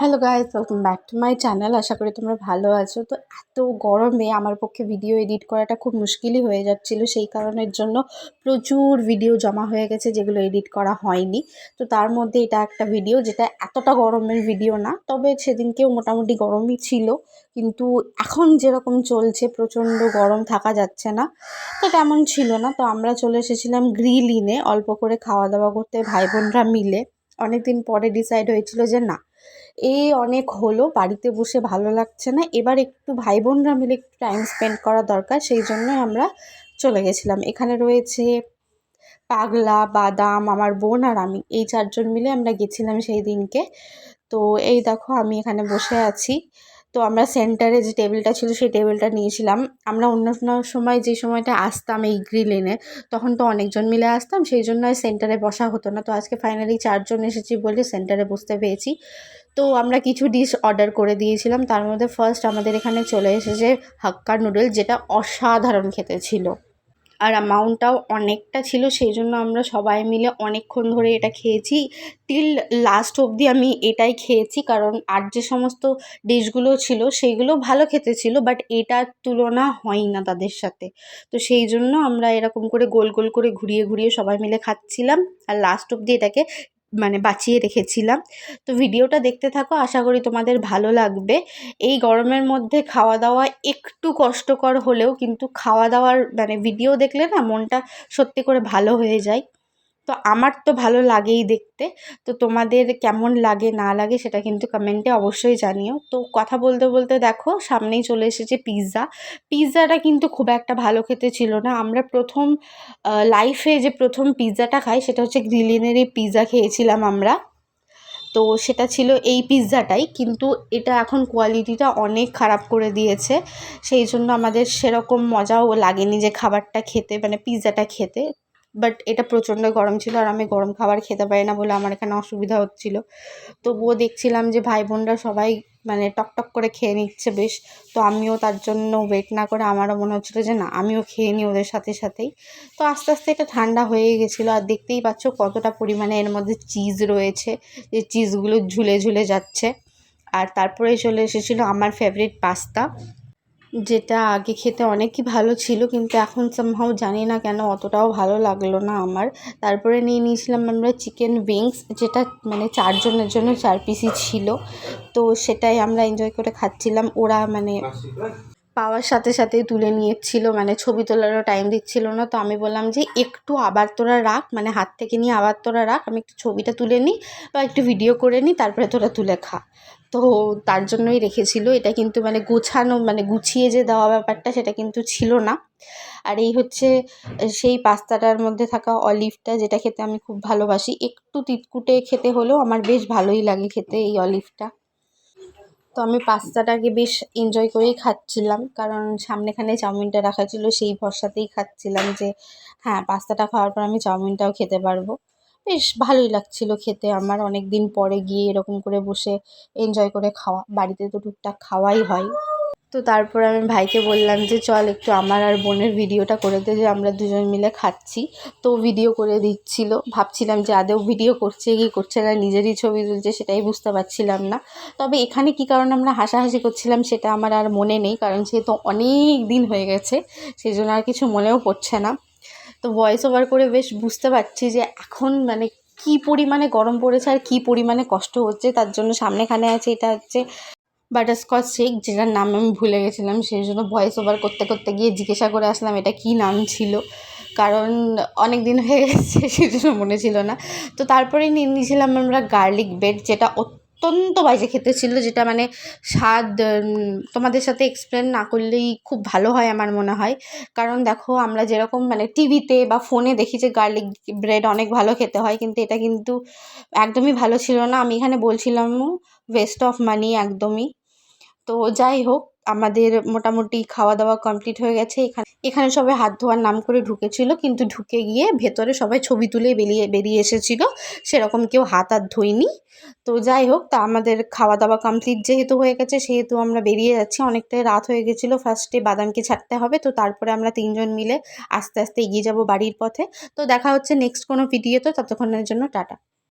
Hello guys, welcome back to my channel. আশা করি তোমরা ভালো আছো। তো এত গরমে আমার পক্ষে ভিডিও এডিট করাটা খুব মুশকিলই হয়ে যাচ্ছিল। সেই কারণের জন্য প্রচুর ভিডিও জমা হয়ে গেছে যেগুলো এডিট করা হয়নি। তো তার মধ্যে এটা একটা ভিডিও যেটা এতটা গরমের ভিডিও না, তবে সেদিনকেও মোটামুটি গরমই ছিল। কিন্তু এখন যেরকম চলছে প্রচণ্ড গরম, থাকা যাচ্ছে না, তো তেমন ছিল না। তো আমরা চলে এসেছিলাম গ্রিল ইনে অল্প করে খাওয়া দাওয়া করতে ভাই বোনরা মিলে। অনেকদিন পরে ডিসাইড হয়েছিল যে না, এই অনেক হলো, বাড়িতে বসে ভালো লাগছে না, এবার একটু ভাই বোনরা মিলে একটু টাইম স্পেন্ড করা দরকার। সেই জন্যই আমরা চলে গেছিলাম। এখানে রয়েছে পাগলা, বাদাম, আমার বোন আর আমি, এই চারজন মিলে আমরা গেছিলাম সেই দিনকে। তো এই দেখো আমি এখানে বসে আছি। তো আমরা সেন্টারে যে টেবিলটা ছিল সেই টেবিলটা নিয়েছিলাম। আমরা অন্য সময় যে সময়টা আসতাম এই গ্রিল এনে, তখন তো অনেকজন মিলে আসতাম, সেই জন্য সেন্টারে বসা হতো না। তো আজকে ফাইনালি চারজন এসেছি বলে সেন্টারে বসতে পেরেছি। তো আমরা কিছু ডিশ অর্ডার করে দিয়েছিলাম। তার মধ্যে ফার্স্ট আমাদের এখানে চলে এসেছে হাক্কা নুডল, যেটা অসাধারণ খেতে ছিল, আর অ্যামাউন্টটাও অনেকটা ছিল। সেই জন্য আমরা সবাই মিলে অনেকক্ষণ ধরে এটা খেয়েছি। টিল লাস্ট অবধি আমি এটাই খেয়েছি, কারণ আর যে সমস্ত ডিশগুলো ছিল সেইগুলো ভালো খেতে ছিল, বাট এটার তুলনা হয় না তাদের সাথে। তো সেই জন্য আমরা এরকম করে গোল গোল করে ঘুরিয়ে ঘুরিয়ে সবাই মিলে খাচ্ছিলাম, আর লাস্ট অবধি এটাকে বাঁচিয়ে রেখেছিলাম। তো ভিডিওটা দেখতে থাকো, আশা করি তোমাদের ভালো লাগবে। এই গরমের মধ্যে খাওয়া দাওয়া একটু কষ্টকর হলেও কিন্তু খাওয়া দাওয়ার ভিডিও দেখলে না মনটা সত্যি করে ভালো হয়ে যায়। তো আমার তো ভালো লাগেই দেখতে। তো তোমাদের কেমন লাগে না লাগে সেটা কিন্তু কমেন্টে অবশ্যই জানিও। তো কথা বলতে বলতে দেখো সামনেই চলে এসেছে পিৎজা। পিৎজাটা কিন্তু খুব একটা ভালো খেতে ছিল না। আমরা লাইফে যে প্রথম পিৎজাটা খাই সেটা হচ্ছে গ্রিলিনেরই পিৎজা খেয়েছিলাম আমরা। তো সেটা ছিল এই পিৎজাটাই, কিন্তু এটা এখন কোয়ালিটিটা অনেক খারাপ করে দিয়েছে। সেই জন্য আমাদের সেরকম মজাও লাগেনি যে খাবারটা খেতে, পিৎজাটা খেতে। বাট এটা প্রচণ্ড গরম ছিল, আর আমি গরম খাবার খেতে পারি না বলে আমার এখানে অসুবিধা হচ্ছিল। তবুও দেখছিলাম যে ভাই বোনরা সবাই টক টক করে খেয়ে নিচ্ছে বেশ। তো আমিও তার জন্য ওয়েট না করে আমারও মনে হচ্ছিলো যে না, আমিও খেয়ে নিই ওদের সাথে সাথেই। তো আস্তে আস্তে এটা ঠান্ডা হয়ে গেছিলো, আর দেখতেই পাচ্ছ কতটা পরিমাণে এর মধ্যে চিজ রয়েছে, যে চিজগুলো ঝুলে ঝুলে যাচ্ছে। আর তারপরে চলে এসেছিলো আমার ফেভারিট পাস্তা, যেটা আগে খেতে অনেকই ভালো ছিল, কিন্তু এখন সামহাউ জানি না কেন অতটাও ভালো লাগলো না আমার। তারপরে নিয়ে নিয়েছিলাম আমরা চিকেন উইংস, যেটা চারজনের জন্য 4 পিসই ছিল। তো সেটাই আমরা এনজয় করে খাচ্ছিলাম। ওরা পাওয়ার সাথে সাথেই তুলে নিয়েছিল, ছবি তোলারও টাইম দিচ্ছিল না। তো আমি বললাম যে একটু আবার তোরা রাখ, হাত থেকে নিয়ে আবার তোরা রাখ, আমি একটু ছবিটা তুলে নিই বা একটু ভিডিও করে নিই, তারপরে তোরা তুলে খা। তো তার জন্যই রেখেছিল। এটা কিন্তু গোছানো, গুছিয়ে যে দেওয়া ব্যাপারটা সেটা কিন্তু ছিল না। আর এই হচ্ছে সেই পাস্তাটার মধ্যে থাকা অলিভটা, যেটা খেতে আমি খুব ভালোবাসি। একটু তিতকুটে খেতে হলেও আমার বেশ ভালোই লাগে খেতে এই অলিভটা। তো আমি পাস্তাটাকে বেশ এনজয় করেই খাচ্ছিলাম, কারণ সামনেখানে চাউমিনটা রাখা ছিল, সেই ভরসাতেই খাচ্ছিলাম যে হ্যাঁ, পাস্তাটা খাওয়ার পর আমি চাউমিনটাও খেতে পারবো। বেশ ভালোই লাগছিল খেতে আমার, অনেক দিন পরে গিয়ে এরকম করে বসে এনজয় করে খাওয়া। বাড়িতে তো টুকটাক খাওয়াই হয়। তো তারপর আমি ভাইকে বললাম যে চল একটু আমার আর বোনের ভিডিওটা করে দে, যে আমরা দুজন মিলে খাচ্ছি। তো ভিডিও করে দিচ্ছিল, ভাবছিলাম যে আদৌ ভিডিও করছে কি করছে না, নিজেরই ছবি তুলছে সেটাই বুঝতে পারছিলাম না। তবে এখানে কী কারণে আমরা হাসাহাসি করছিলাম সেটা আমার আর মনে নেই, কারণ সে তো অনেক দিন হয়ে গেছে, সেই জন্য আর কিছু মনেও পড়ছে না। তো ভয়েস ওভার করে বেশ বুঝতে পারছি যে এখন কী পরিমাণে গরম পড়েছে আর কী পরিমাণে কষ্ট হচ্ছে। তার জন্য সামনেখানে আছে, এটা হচ্ছে বাটারস্কচ শেক, যেটার নাম আমি ভুলে গেছিলাম, সেই জন্য ভয়েস ওভার করতে করতে গিয়ে জিজ্ঞাসা করে আসলাম এটা কী নাম ছিল, কারণ অনেক দিন হয়ে গেছে সেই জন্য মনে ছিল না। তো তারপরেই নিয়ে নিয়েছিলাম আমরা গার্লিক ব্রেড, যেটা অত্যন্ত বাজে খেতে ছিল, যেটা স্বাদ তোমাদের সাথে এক্সপ্লেন না করলেই খুব ভালো হয় আমার মনে হয়। কারণ দেখো আমরা যেরকম টিভিতে বা ফোনে দেখি যে গার্লিক ব্রেড অনেক ভালো খেতে হয়, কিন্তু এটা কিন্তু একদমই ভালো ছিল না। আমি এখানে বলছিলামও ওয়েস্ট অফ মানি একদমই। তো যাই হোক, আমাদের মোটামুটি খাওয়া দাওয়া কমপ্লিট হয়ে গেছে। এখানে সবাই হাত ধোয়ার নাম করে ঢুকেছিল, কিন্তু ঢুকে গিয়ে ভেতরে সবাই ছবি তুলে বেরিয়ে এসেছিল, সেরকম কেউ হাত আর ধোয়নি। তো যাই হোক, তা আমাদের খাওয়া দাওয়া কমপ্লিট যেহেতু হয়ে গেছে, সেহেতু আমরা বেরিয়ে যাচ্ছি। অনেকটাই রাত হয়ে গেছিলো, ফার্স্টে বাদামকে ছাড়তে হবে, তো তারপরে আমরা তিনজন মিলে আস্তে আস্তে এগিয়ে যাব বাড়ির পথে। তো দেখা হচ্ছে নেক্সট কোনো ভিডিওতে, ততক্ষণের জন্য টাটা।